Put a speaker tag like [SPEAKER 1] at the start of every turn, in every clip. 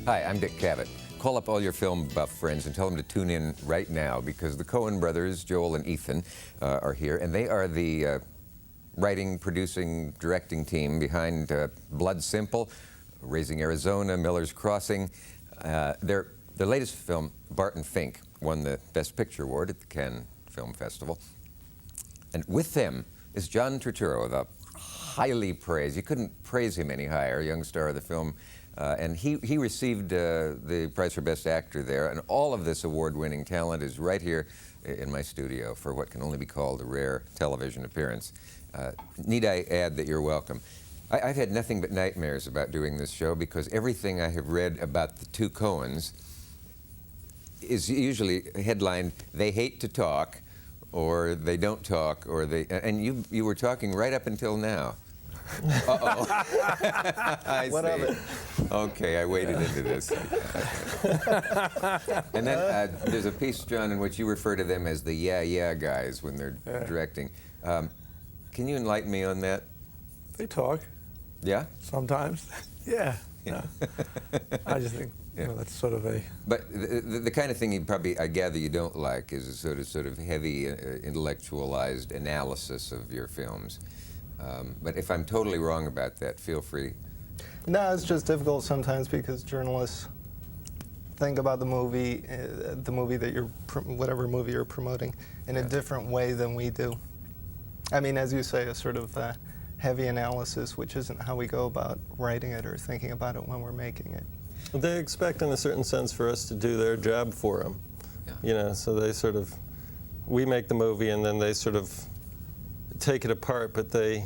[SPEAKER 1] Hi, I'm Dick Cavett. Call up all your film buff friends and tell them to tune in right now because the Coen Brothers, Joel and Ethan, are here, and they are the writing, producing, directing team behind Blood Simple, Raising Arizona, Miller's Crossing. Their latest film, Barton Fink, won the Best Picture Award at the Cannes Film Festival. And with them is John Turturro, the highly praised, you couldn't praise him any higher, young star of the film. And he received the prize for Best Actor there, and all of this award-winning talent is right here in my studio for what can only be called a rare television appearance. Need I add that you're welcome. I've had nothing but nightmares about doing this show because everything I have read about the two Coens is usually headlined, "They hate to talk," or "They don't talk," or "they..." And you were talking right up until now. Uh-oh. I
[SPEAKER 2] what
[SPEAKER 1] see.
[SPEAKER 2] of it?
[SPEAKER 1] Okay, I waded into this. And then there's a piece, John, in which you refer to them as the yeah guys when they're directing. Can you enlighten me on that?
[SPEAKER 3] They talk.
[SPEAKER 1] Yeah?
[SPEAKER 3] Sometimes. Yeah. No. I just think that's sort of a...
[SPEAKER 1] But the kind of thing you probably, I gather, you don't like is a sort of heavy, intellectualized analysis of your films. But if I'm totally wrong about that, feel free.
[SPEAKER 2] No, it's just difficult sometimes because journalists think about the movie that you're, whatever movie you're promoting, in a different way than we do. I mean, as you say, a sort of heavy analysis, which isn't how we go about writing it or thinking about it when we're making it.
[SPEAKER 4] They expect, in a certain sense, for us to do their job for them. Yeah. You know, so they sort of, we make the movie and then they sort of take it apart, but they,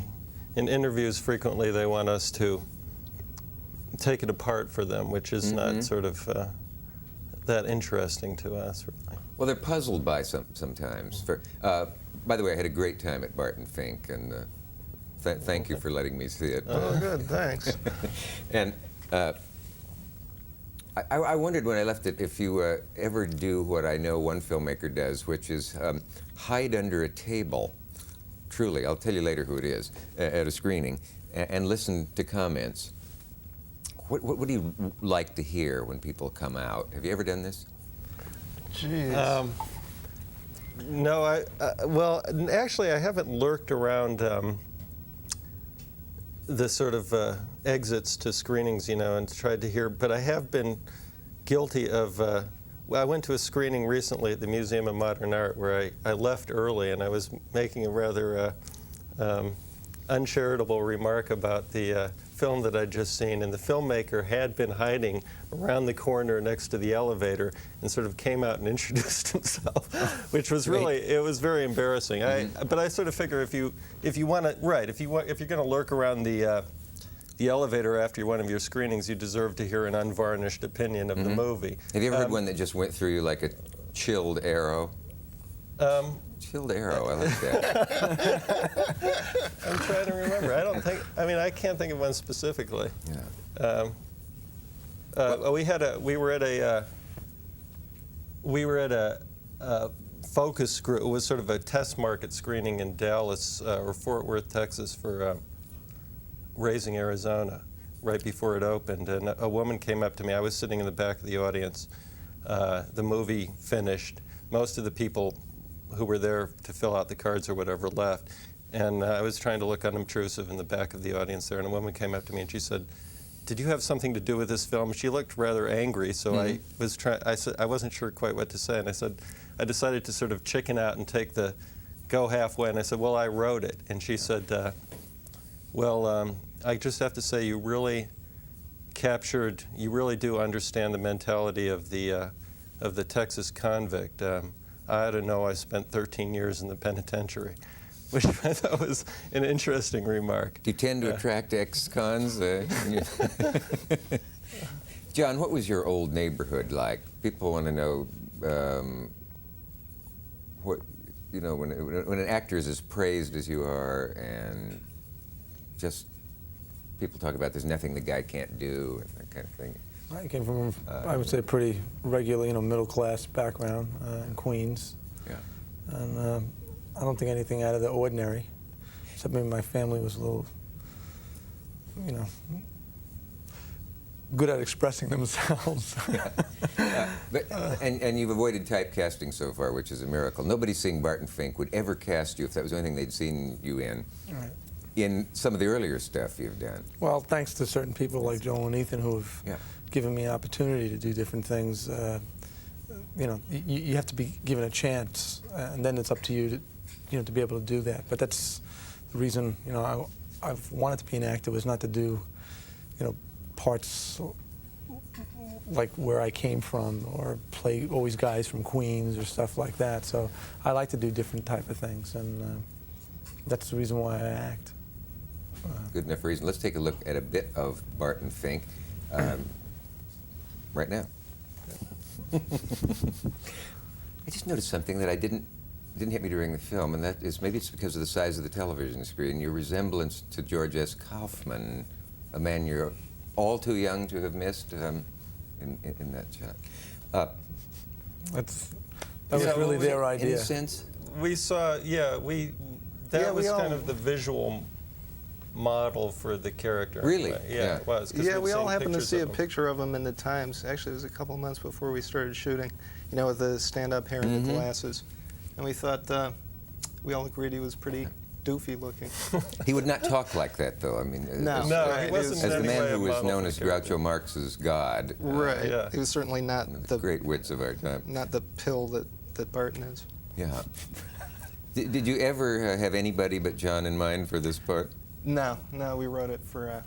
[SPEAKER 4] in interviews frequently, they want us to take it apart for them, which is not sort of that interesting to us, really.
[SPEAKER 1] Well, they're puzzled by sometimes. By the way, I had a great time at Barton Fink, and thank you for letting me see it.
[SPEAKER 2] Oh, good, thanks.
[SPEAKER 1] And I wondered when I left it if you ever do what I know one filmmaker does, which is hide under a table. Truly, I'll tell you later who it is, at a screening, and listen to comments. What do you like to hear when people come out? Have you ever done this?
[SPEAKER 2] Jeez.
[SPEAKER 4] No, well, actually, I haven't lurked around the sort of exits to screenings, you know, and tried to hear, but I have been guilty of, well, I went to a screening recently at the Museum of Modern Art where I left early and I was making a rather uncharitable remark about the film that I'd just seen, and the filmmaker had been hiding around the corner next to the elevator and sort of came out and introduced himself, which was really, it was very embarrassing. But I sort of figure if you want to, if you're going to lurk around the elevator after one of your screenings, you deserve to hear an unvarnished opinion of the movie.
[SPEAKER 1] Have you ever heard one that just went through you like a chilled arrow? Chilled arrow, I like that.
[SPEAKER 4] I'm trying to remember. I can't think of one specifically.
[SPEAKER 1] Yeah.
[SPEAKER 4] We were at a focus group. It was sort of a test market screening in Dallas or Fort Worth, Texas for Raising Arizona right before it opened, and a woman came up to me. I was sitting in the back of the audience. The movie finished. Most of the people who were there to fill out the cards or whatever left, and I was trying to look unobtrusive in the back of the audience there, and a woman came up to me and she said, "Did you have something to do with this film?" She looked rather angry, so I wasn't sure quite what to say, and I said, I decided to sort of chicken out and take the go halfway, and I said, "Well, I wrote it." And she said, "Well, I just have to say you really do understand the mentality of the Texas convict. I don't know, I spent 13 years in the penitentiary," which I thought was an interesting remark.
[SPEAKER 1] Do you tend to attract ex-cons? John, what was your old neighborhood like? People want to know what, you know, when an actor is as praised as you are, and just people talk about there's nothing the guy can't do and that kind of thing.
[SPEAKER 3] I came from, I would say, pretty regular, middle-class background in Queens.
[SPEAKER 1] Yeah.
[SPEAKER 3] And I don't think anything out of the ordinary, except maybe my family was a little, good at expressing themselves.
[SPEAKER 1] And you've avoided typecasting so far, which is a miracle. Nobody seeing Barton Fink would ever cast you if that was the only thing they'd seen you in.
[SPEAKER 3] Right.
[SPEAKER 1] In some of the earlier stuff you've done.
[SPEAKER 3] Well, thanks to certain people like Joel and Ethan who have given me an opportunity to do different things. You know, you have to be given a chance, and then it's up to you to, you know, to be able to do that. But that's the reason, you know, I've wanted to be an actor, was not to do, you know, parts like where I came from, or play always guys from Queens or stuff like that. So I like to do different type of things, and that's the reason why I act.
[SPEAKER 1] Good enough reason. Let's take a look at a bit of Barton Fink right now. I just noticed something that didn't hit me during the film, and that is, maybe it's because of the size of the television screen, your resemblance to George S. Kaufman, a man you're all too young to have missed in that shot.
[SPEAKER 3] That was really their idea.
[SPEAKER 1] In a sense?
[SPEAKER 4] We saw, that was kind of the visual model for the character.
[SPEAKER 1] Really?
[SPEAKER 4] Anyway. Yeah, it was.
[SPEAKER 2] Yeah, we all happened to see a picture of him in the Times. Actually, it was a couple months before we started shooting, you know, with the stand-up hair and the glasses. And we thought, we all agreed he was pretty doofy looking.
[SPEAKER 1] He would not talk like that, though. I mean,
[SPEAKER 4] no, he wasn't
[SPEAKER 1] as the
[SPEAKER 4] in any
[SPEAKER 1] man
[SPEAKER 4] way
[SPEAKER 1] who
[SPEAKER 4] a
[SPEAKER 1] was
[SPEAKER 4] model
[SPEAKER 1] known
[SPEAKER 4] for
[SPEAKER 1] as
[SPEAKER 4] character.
[SPEAKER 1] Groucho Marx's god.
[SPEAKER 2] Right.
[SPEAKER 4] Yeah.
[SPEAKER 2] He was certainly not
[SPEAKER 1] One of
[SPEAKER 2] the
[SPEAKER 1] great wits of our time.
[SPEAKER 2] not the pill that Barton is.
[SPEAKER 1] Yeah. Did you ever have anybody but John in mind for this part?
[SPEAKER 2] No, we wrote it for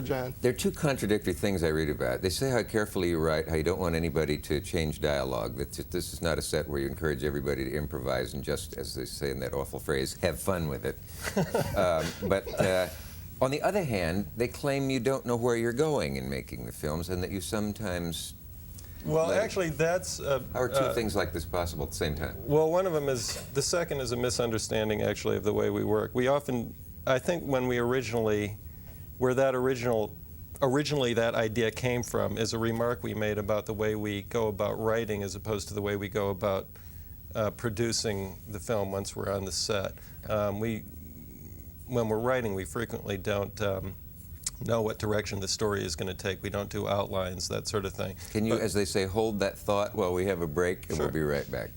[SPEAKER 2] John.
[SPEAKER 1] There are two contradictory things I read about. They say how carefully you write, how you don't want anybody to change dialogue, that this is not a set where you encourage everybody to improvise and just, as they say in that awful phrase, have fun with it. But on the other hand, they claim you don't know where you're going in making the films, and that you sometimes...
[SPEAKER 4] Well, actually, that's...
[SPEAKER 1] How are two things like this possible at the same time?
[SPEAKER 4] Well, one of them is, the second is a misunderstanding, actually, of the way we work. We often, I think when we originally, where that originally that idea came from is a remark we made about the way we go about writing as opposed to the way we go about producing the film once we're on the set. When we're writing, we frequently don't know what direction the story is going to take. We don't do outlines, that sort of thing.
[SPEAKER 1] Can you, as they say, hold that thought while we have a break, and
[SPEAKER 4] Sure.
[SPEAKER 1] we'll be right back.